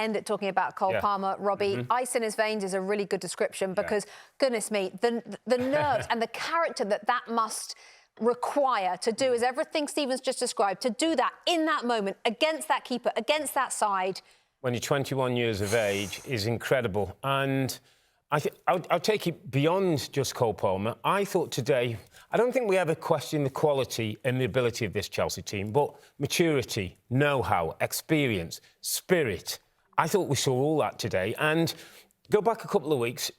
end it talking about Cole Palmer, Robbie. Ice in his veins is a really good description because, goodness me, the nerves and the character that must require to do is everything Stephen's just described, to do that in that moment against that keeper, against that side. When you're 21 years of age is incredible. And I'll take it beyond just Cole Palmer. I thought today, I don't think we ever questioned the quality and the ability of this Chelsea team, but maturity, know-how, experience, spirit. I thought we saw all that today. And go back a couple of weeks,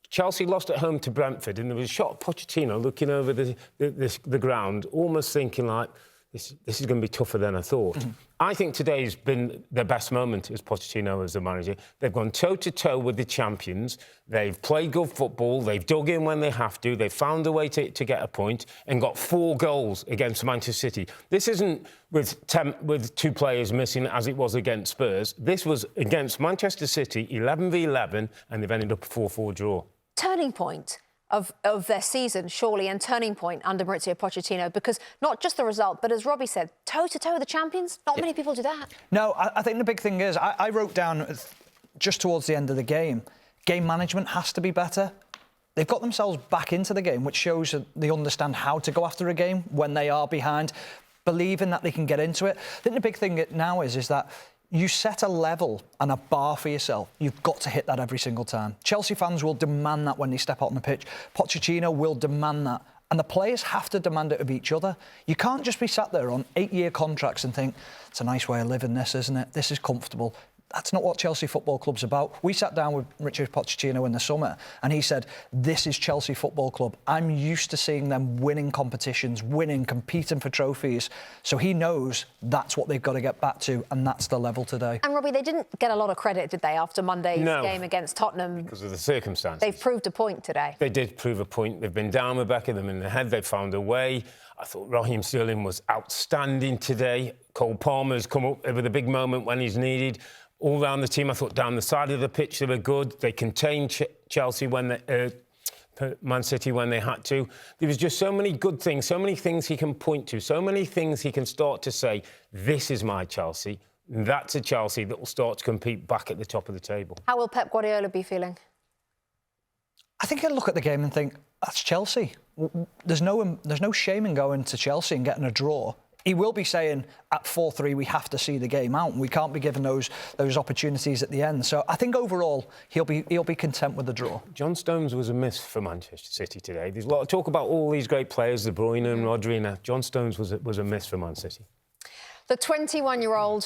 Chelsea lost at home to Brentford, and there was a shot of Pochettino looking over the ground, almost thinking like, this is going to be tougher than I thought. I think today's been their best moment as Pochettino as the manager. They've gone toe-to-toe with the champions. They've played good football. They've dug in when they have to. They've found a way to get a point and got 4 goals against Manchester City. This isn't with 2 players missing as it was against Spurs. This was against Manchester City, 11v11, and they've ended up a 4-4 draw. Turning point of their season, surely, and turning point under Mauricio Pochettino, because not just the result, but as Robbie said, toe-to-toe with the champions, not many people do that. No, I think the big thing is, I wrote down just towards the end of the game management has to be better. They've got themselves back into the game, which shows that they understand how to go after a game when they are behind, believing that they can get into it. I think the big thing now is that you set a level and a bar for yourself. You've got to hit that every single time. Chelsea fans will demand that when they step out on the pitch. Pochettino will demand that. And the players have to demand it of each other. You can't just be sat there on 8-year contracts and think, it's a nice way of living this, isn't it? This is comfortable. That's not what Chelsea Football Club's about. We sat down with Richard Pochettino in the summer and he said, this is Chelsea Football Club. I'm used to seeing them winning competitions, competing for trophies. So he knows that's what they've got to get back to, and that's the level today. And Robbie, they didn't get a lot of credit, did they, after Monday's game against Tottenham? Because of the circumstances. They've proved a point today. They did prove a point. They've been down with back of them in the head. They've found a way. I thought Raheem Sterling was outstanding today. Cole Palmer's come up with a big moment when he's needed. All round the team, I thought down the side of the pitch they were good. They contained Chelsea Man City when they had to. There was just so many good things, so many things he can point to, so many things he can start to say, this is my Chelsea. That's a Chelsea that will start to compete back at the top of the table. How will Pep Guardiola be feeling? I think he'll look at the game and think, that's Chelsea. There's no shame in going to Chelsea and getting a draw. He will be saying, at 4-3, we have to see the game out, and we can't be given those opportunities at the end. So I think overall, he'll be content with the draw. John Stones was a miss for Manchester City today. There's a lot of talk about all these great players, De Bruyne and Rodri. John Stones was a miss for Man City. The 21-year-old